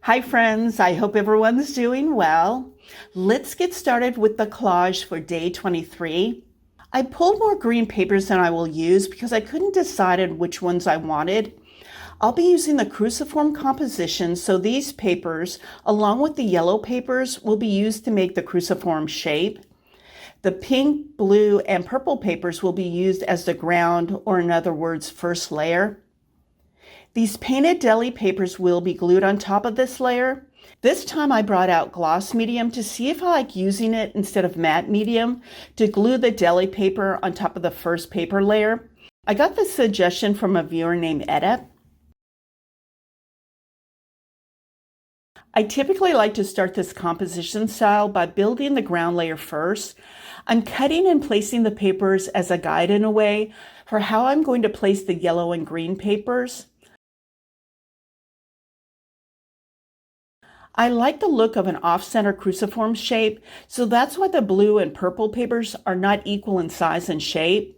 Hi friends, I hope everyone's doing well. Let's get started with the collage for day 23. I pulled more green papers than I will use because I couldn't decide on which ones I wanted. I'll be using the cruciform composition, so these papers, along with the yellow papers, will be used to make the cruciform shape. The pink, blue, and purple papers will be used as the ground, or in other words, first layer. These painted deli papers will be glued on top of this layer. This time I brought out gloss medium to see if I like using it instead of matte medium to glue the deli paper on top of the first paper layer. I got this suggestion from a viewer named Edda. I typically like to start this composition style by building the ground layer first. I'm cutting and placing the papers as a guide in a way for how I'm going to place the yellow and green papers. I like the look of an off-center cruciform shape, so that's why the blue and purple papers are not equal in size and shape.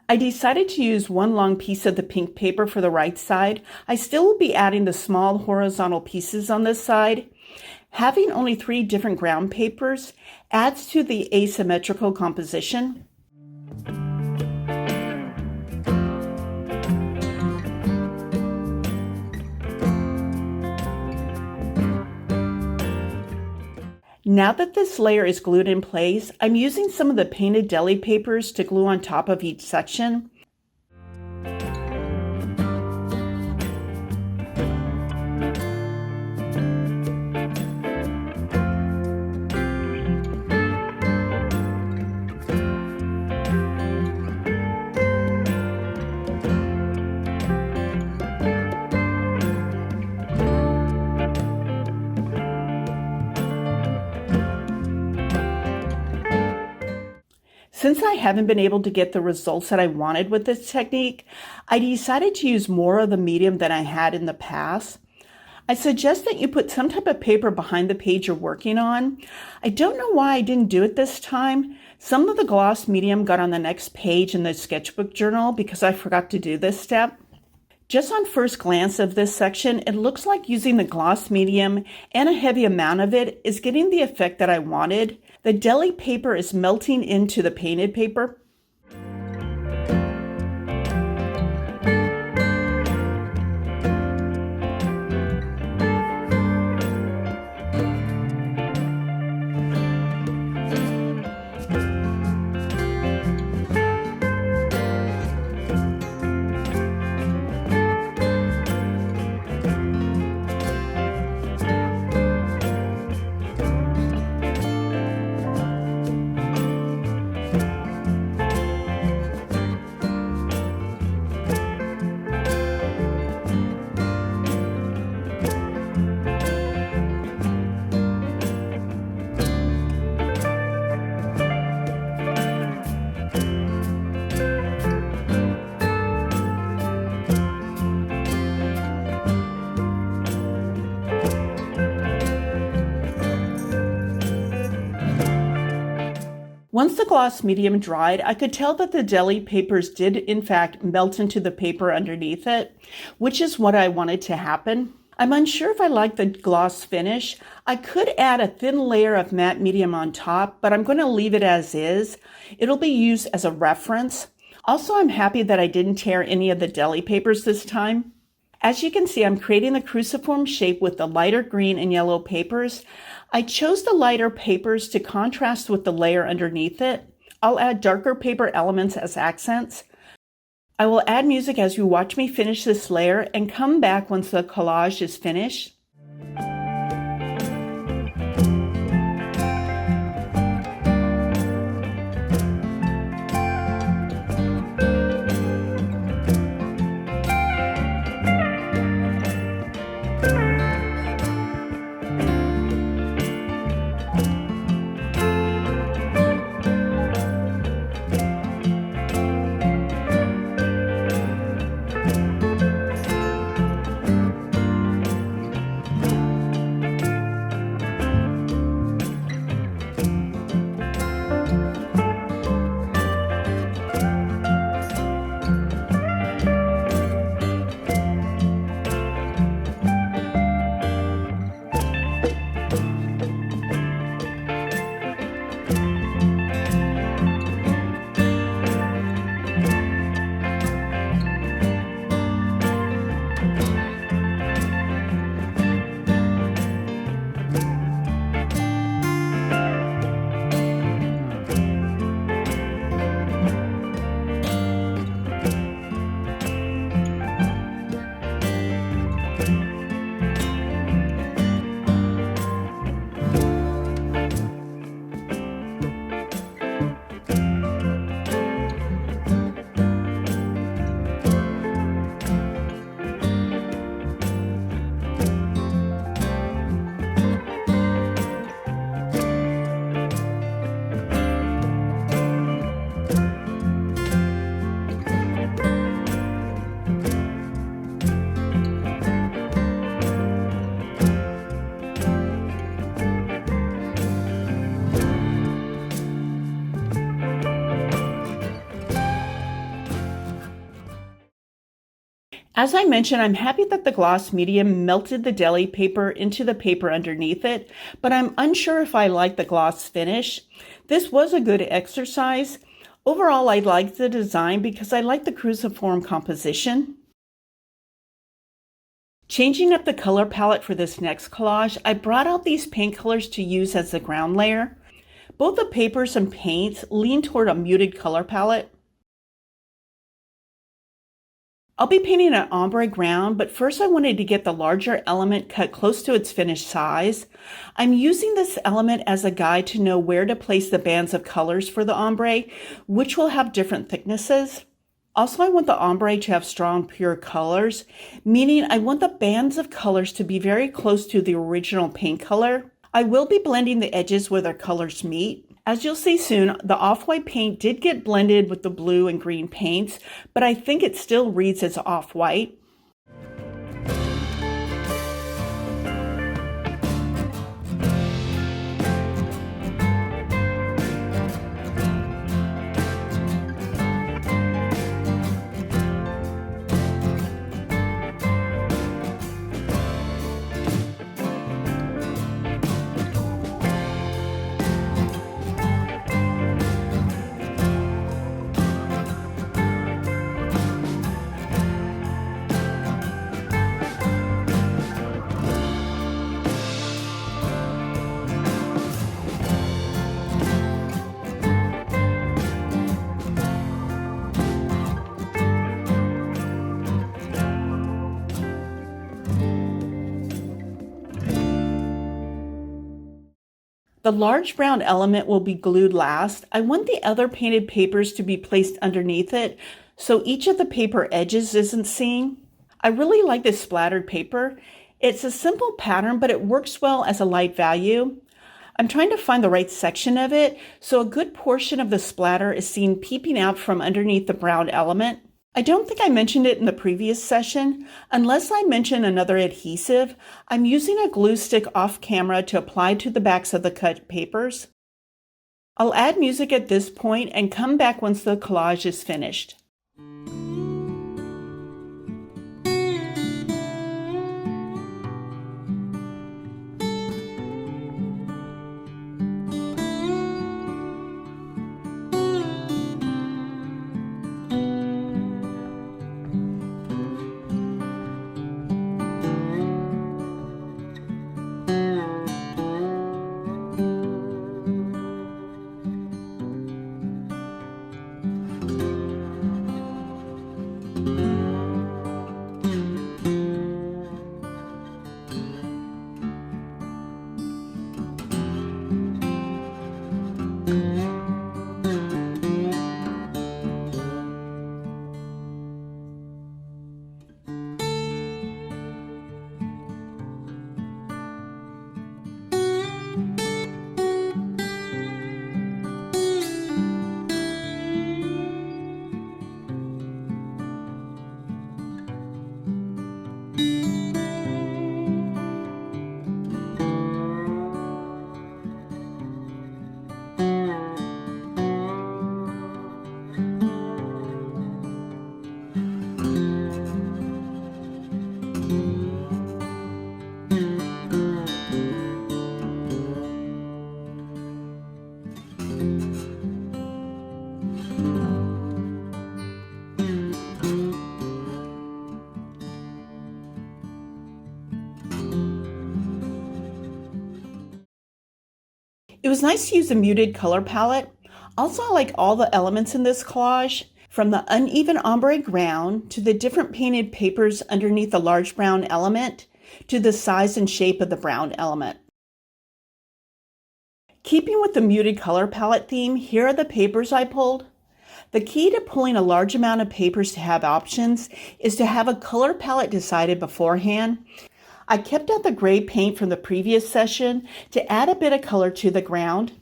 I decided to use one long piece of the pink paper for the right side. I still will be adding the small horizontal pieces on this side. Having only 3 different ground papers adds to the asymmetrical composition. Now that this layer is glued in place, I'm using some of the painted deli papers to glue on top of each section. Since I haven't been able to get the results that I wanted with this technique, I decided to use more of the medium than I had in the past. I suggest that you put some type of paper behind the page you're working on. I don't know why I didn't do it this time. Some of the gloss medium got on the next page in the sketchbook journal because I forgot to do this step. Just on first glance of this section, it looks like using the gloss medium and a heavy amount of it is getting the effect that I wanted. The deli paper is melting into the painted paper. Once the gloss medium dried, I could tell that the deli papers did in fact melt into the paper underneath it, which is what I wanted to happen. I'm unsure if I like the gloss finish. I could add a thin layer of matte medium on top, but I'm going to leave it as is. It'll be used as a reference. Also, I'm happy that I didn't tear any of the deli papers this time. As you can see, I'm creating the cruciform shape with the lighter green and yellow papers. I chose the lighter papers to contrast with the layer underneath it. I'll add darker paper elements as accents. I will add music as you watch me finish this layer and come back once the collage is finished. As I mentioned, I'm happy that the gloss medium melted the deli paper into the paper underneath it, but I'm unsure if I like the gloss finish. This was a good exercise. Overall, I like the design because I like the cruciform composition. Changing up the color palette for this next collage, I brought out these paint colors to use as the ground layer. Both the papers and paints lean toward a muted color palette. I'll be painting an ombre ground, but first I wanted to get the larger element cut close to its finished size. I'm using this element as a guide to know where to place the bands of colors for the ombre, which will have different thicknesses. Also, I want the ombre to have strong, pure colors, meaning I want the bands of colors to be very close to the original paint color. I will be blending the edges where their colors meet. As you'll see soon, the off-white paint did get blended with the blue and green paints, but I think it still reads as off-white. The large brown element will be glued last. I want the other painted papers to be placed underneath it, so each of the paper edges isn't seen. I really like this splattered paper. It's a simple pattern, but it works well as a light value. I'm trying to find the right section of it, so a good portion of the splatter is seen peeping out from underneath the brown element. I don't think I mentioned it in the previous session. Unless I mention another adhesive, I'm using a glue stick off camera to apply to the backs of the cut papers. I'll add music at this point and come back once the collage is finished. It was nice to use a muted color palette. Also, I like all the elements in this collage, from the uneven ombre ground to the different painted papers underneath the large brown element to the size and shape of the brown element. Keeping with the muted color palette theme, here are the papers I pulled. The key to pulling a large amount of papers to have options is to have a color palette decided beforehand. I kept out the gray paint from the previous session to add a bit of color to the ground.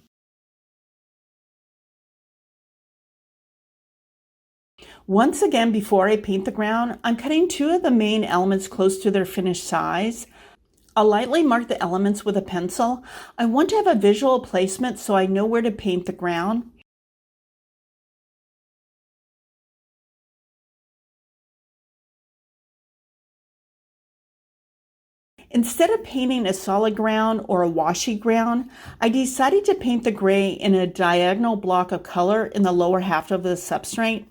Once again, before I paint the ground, I'm cutting two of the main elements close to their finished size. I'll lightly mark the elements with a pencil. I want to have a visual placement so I know where to paint the ground. Instead of painting a solid ground or a washy ground, I decided to paint the gray in a diagonal block of color in the lower half of the substrate.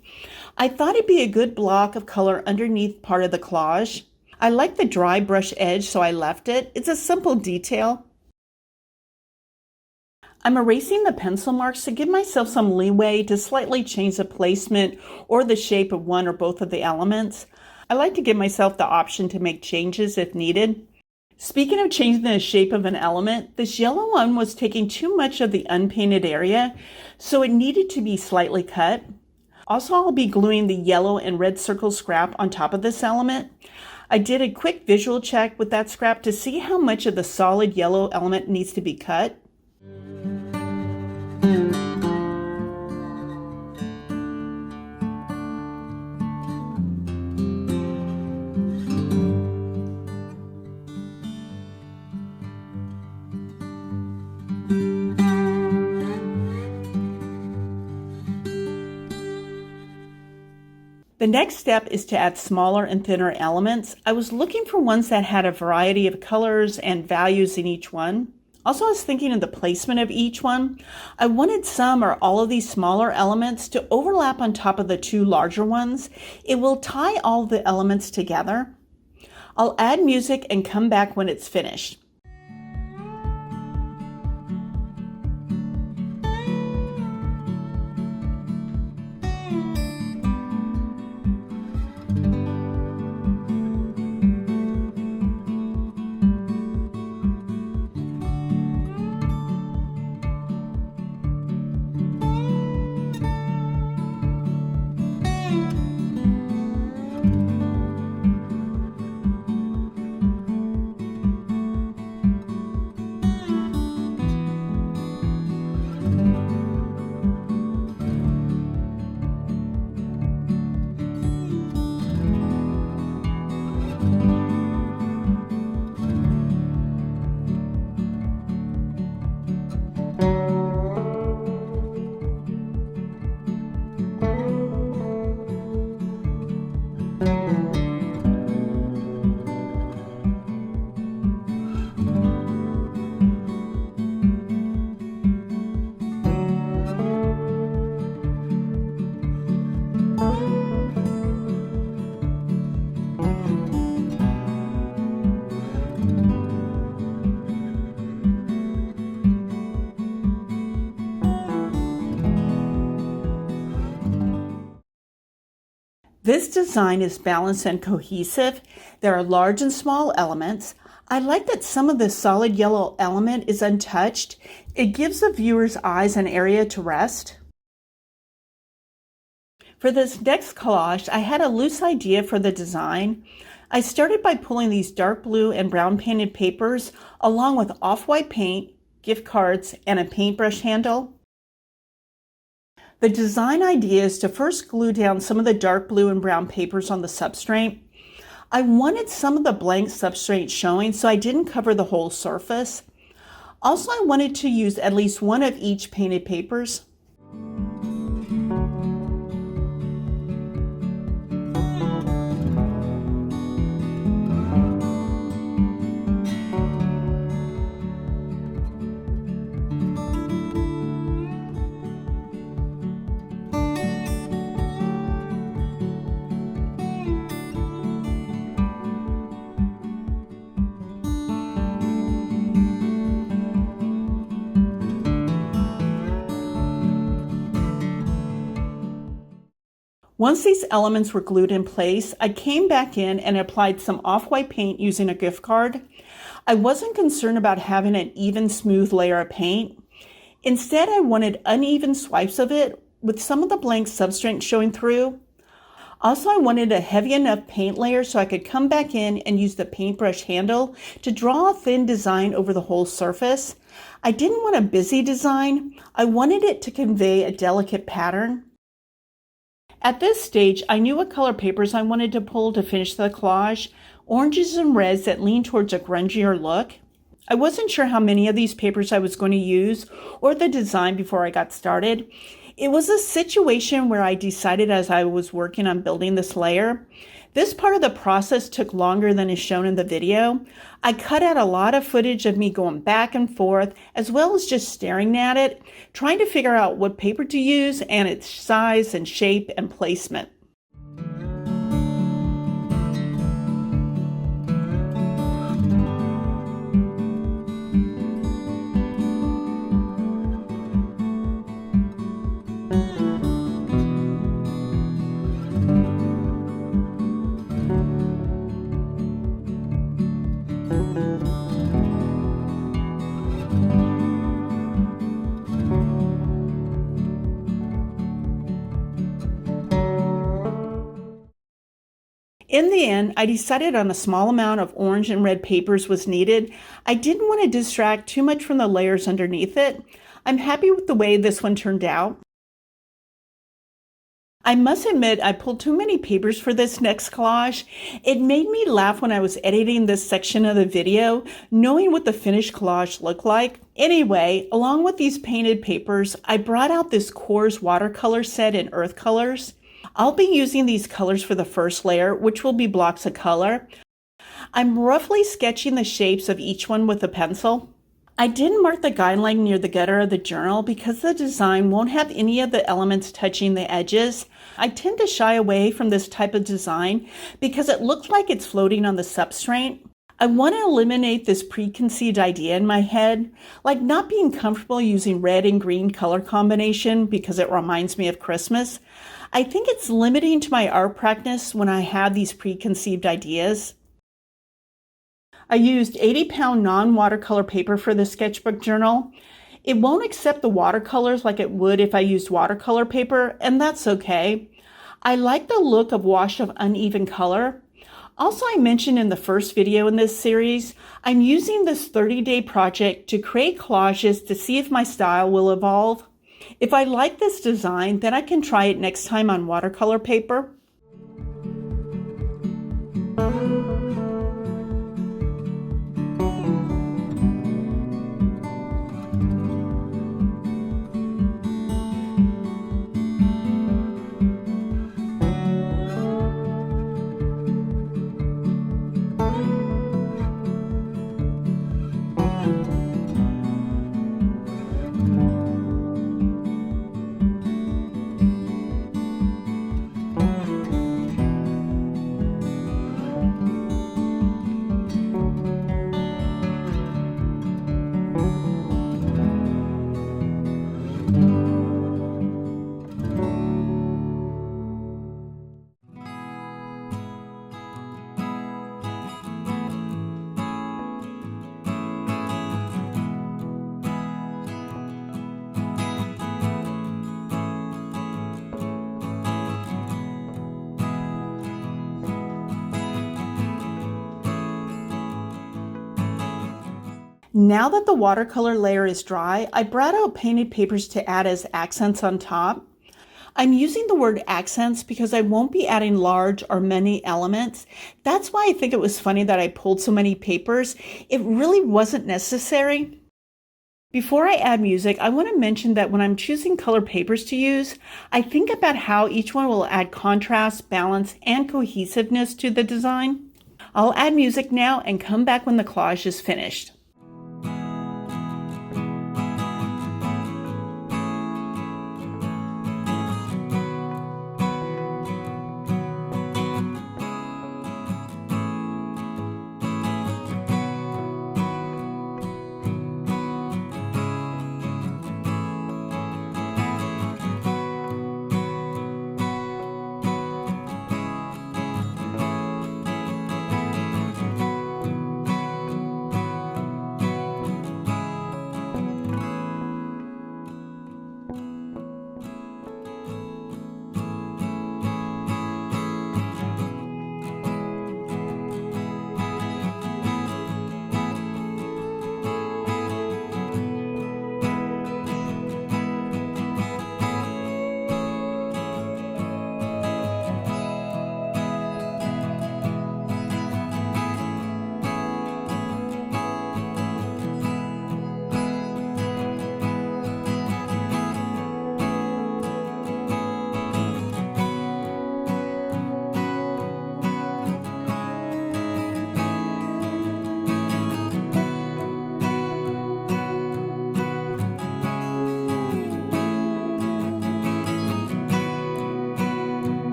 I thought it'd be a good block of color underneath part of the collage. I like the dry brush edge, so I left it. It's a simple detail. I'm erasing the pencil marks to give myself some leeway to slightly change the placement or the shape of one or both of the elements. I like to give myself the option to make changes if needed. Speaking of changing the shape of an element, this yellow one was taking too much of the unpainted area, so it needed to be slightly cut. Also, I'll be gluing the yellow and red circle scrap on top of this element. I did a quick visual check with that scrap to see how much of the solid yellow element needs to be cut. The next step is to add smaller and thinner elements. I was looking for ones that had a variety of colors and values in each one. Also, I was thinking of the placement of each one. I wanted some or all of these smaller elements to overlap on top of the two larger ones. It will tie all the elements together. I'll add music and come back when it's finished. This design is balanced and cohesive. There are large and small elements. I like that some of the solid yellow element is untouched. It gives the viewer's eyes an area to rest. For this next collage, I had a loose idea for the design. I started by pulling these dark blue and brown painted papers along with off-white paint, gift cards, and a paintbrush handle. The design idea is to first glue down some of the dark blue and brown papers on the substrate. I wanted some of the blank substrate showing, so I didn't cover the whole surface. Also, I wanted to use at least one of each painted papers. Once these elements were glued in place, I came back in and applied some off-white paint using a gift card. I wasn't concerned about having an even, smooth layer of paint. Instead, I wanted uneven swipes of it with some of the blank substrate showing through. Also, I wanted a heavy enough paint layer so I could come back in and use the paintbrush handle to draw a thin design over the whole surface. I didn't want a busy design. I wanted it to convey a delicate pattern. At this stage, I knew what color papers I wanted to pull to finish the collage, oranges and reds that lean towards a grungier look. I wasn't sure how many of these papers I was going to use or the design before I got started. It was a situation where I decided as I was working on building this layer This part of the process took longer than is shown in the video. I cut out a lot of footage of me going back and forth, as well as just staring at it, trying to figure out what paper to use and its size and shape and placement. In the end, I decided on a small amount of orange and red papers was needed. I didn't want to distract too much from the layers underneath it. I'm happy with the way this one turned out. I must admit I pulled too many papers for this next collage. It made me laugh when I was editing this section of the video, knowing what the finished collage looked like. Anyway, along with these painted papers, I brought out this Coors watercolor set in earth colors. I'll be using these colors for the first layer, which will be blocks of color. I'm roughly sketching the shapes of each one with a pencil. I didn't mark the guideline near the gutter of the journal because the design won't have any of the elements touching the edges. I tend to shy away from this type of design because it looks like it's floating on the substrate. I want to eliminate this preconceived idea in my head, like not being comfortable using red and green color combination because it reminds me of Christmas. I think it's limiting to my art practice when I have these preconceived ideas. I used 80-pound non-watercolor paper for the sketchbook journal. It won't accept the watercolors like it would if I used watercolor paper, and that's okay. I like the look of wash of uneven color. Also, I mentioned in the first video in this series, I'm using this 30-day project to create collages to see if my style will evolve. If I like this design, then I can try it next time on watercolor paper. Now that the watercolor layer is dry, I brought out painted papers to add as accents on top. I'm using the word accents because I won't be adding large or many elements. That's why I think it was funny that I pulled so many papers. It really wasn't necessary. Before I add music, I want to mention that when I'm choosing color papers to use, I think about how each one will add contrast, balance, and cohesiveness to the design. I'll add music now and come back when the collage is finished.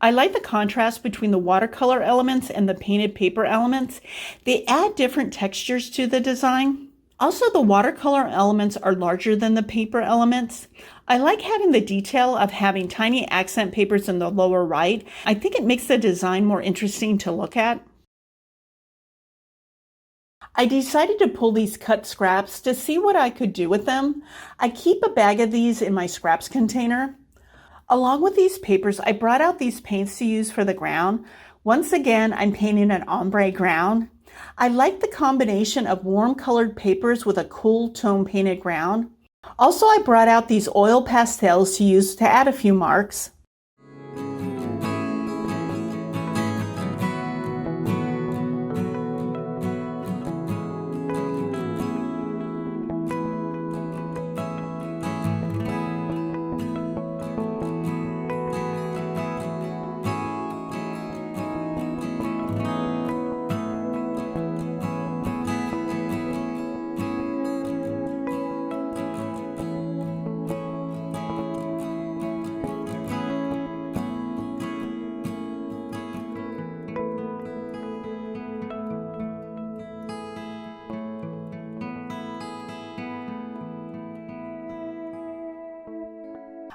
I like the contrast between the watercolor elements and the painted paper elements. They add different textures to the design. Also, the watercolor elements are larger than the paper elements. I like having the detail of having tiny accent papers in the lower right. I think it makes the design more interesting to look at. I decided to pull these cut scraps to see what I could do with them. I keep a bag of these in my scraps container. Along with these papers, I brought out these paints to use for the ground. Once again, I'm painting an ombre ground. I like the combination of warm colored papers with a cool tone painted ground. Also, I brought out these oil pastels to use to add a few marks.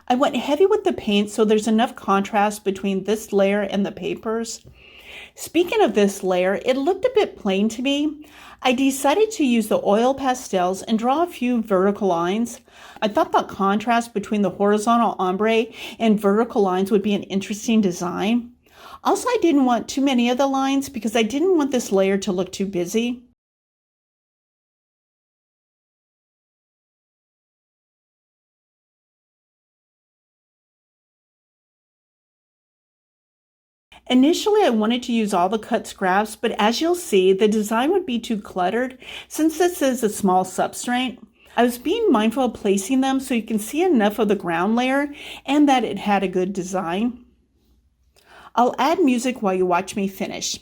I went heavy with the paint so there's enough contrast between this layer and the papers. Speaking of this layer, it looked a bit plain to me. I decided to use the oil pastels and draw a few vertical lines. I thought the contrast between the horizontal ombre and vertical lines would be an interesting design. Also, I didn't want too many of the lines because I didn't want this layer to look too busy. Initially, I wanted to use all the cut scraps, but as you'll see, the design would be too cluttered since this is a small substrate. I was being mindful of placing them so you can see enough of the ground layer and that it had a good design. I'll add music while you watch me finish.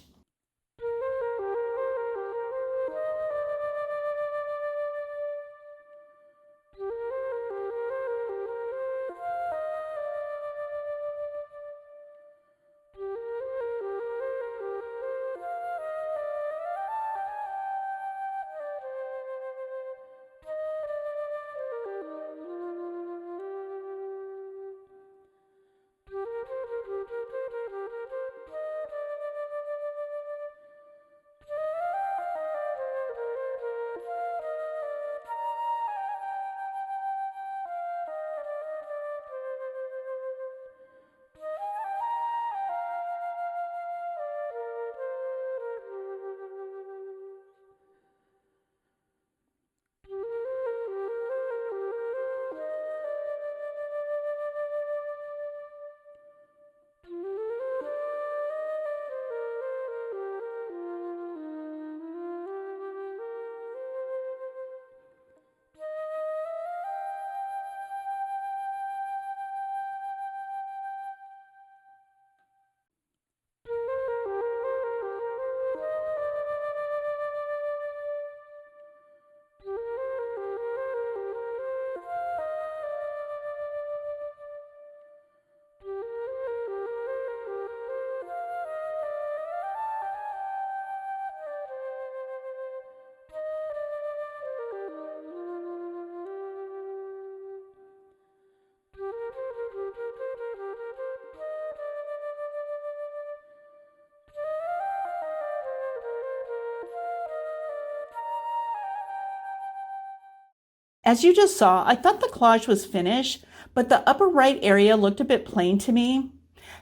As you just saw, I thought the collage was finished, but the upper right area looked a bit plain to me.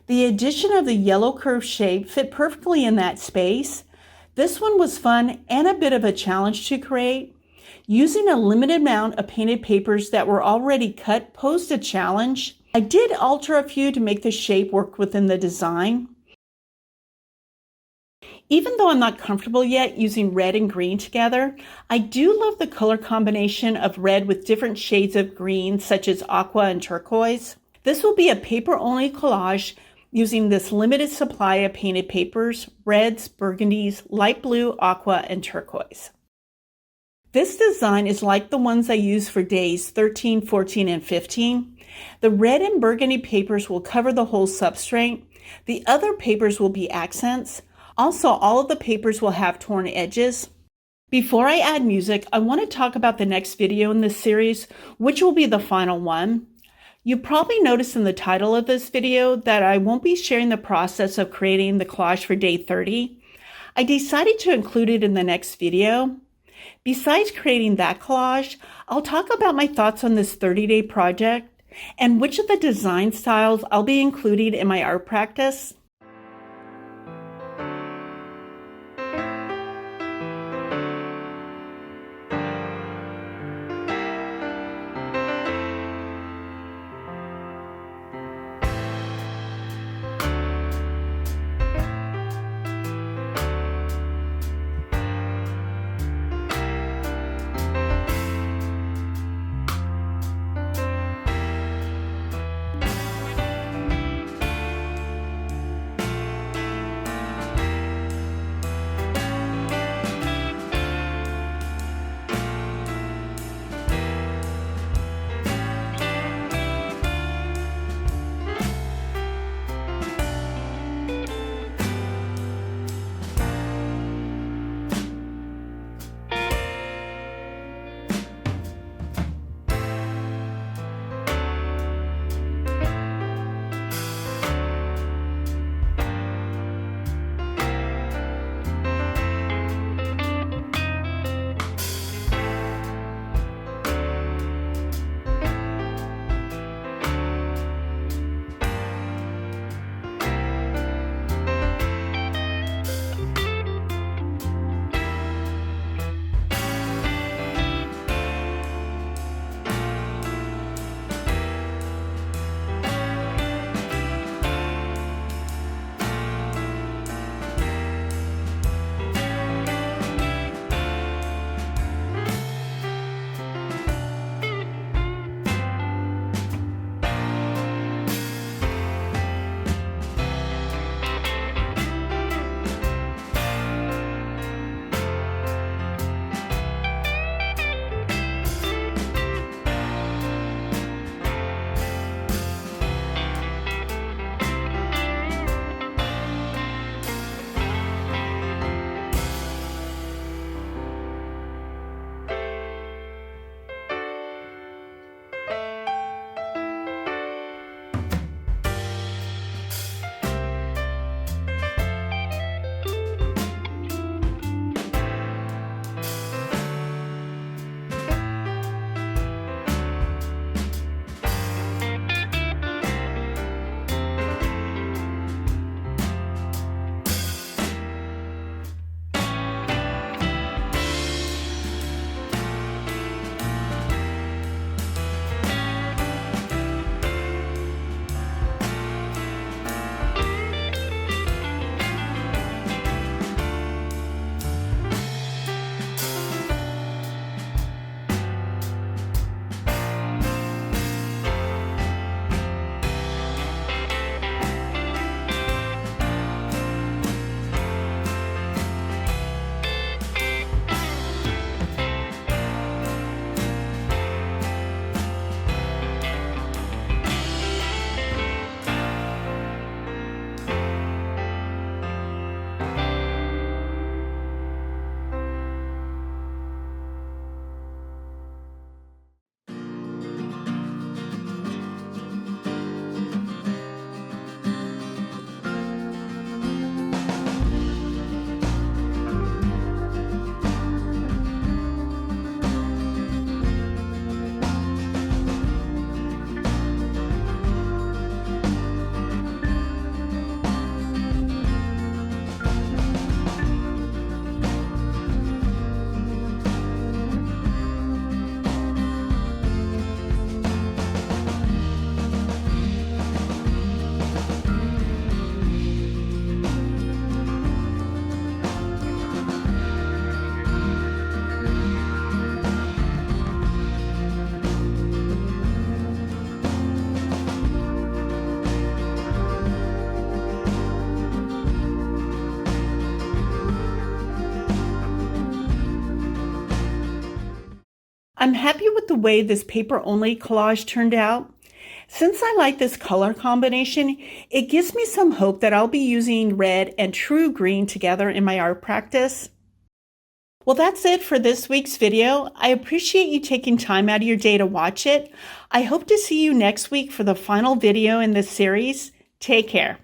The addition of the yellow curved shape fit perfectly in that space. This one was fun and a bit of a challenge to create. Using a limited amount of painted papers that were already cut posed a challenge. I did alter a few to make the shape work within the design. Even though I'm not comfortable yet using red and green together, I do love the color combination of red with different shades of green, such as aqua and turquoise. This will be a paper-only collage using this limited supply of painted papers, reds, burgundies, light blue, aqua, and turquoise. This design is like the ones I used for days 13, 14, and 15. The red and burgundy papers will cover the whole substrate. The other papers will be accents. Also, all of the papers will have torn edges. Before I add music, I want to talk about the next video in this series, which will be the final one. You probably noticed in the title of this video that I won't be sharing the process of creating the collage for day 30. I decided to include it in the next video. Besides creating that collage, I'll talk about my thoughts on this 30-day project and which of the design styles I'll be including in my art practice. I'm happy with the way this paper-only collage turned out. Since I like this color combination, it gives me some hope that I'll be using red and true green together in my art practice. Well, that's it for this week's video. I appreciate you taking time out of your day to watch it. I hope to see you next week for the final video in this series. Take care.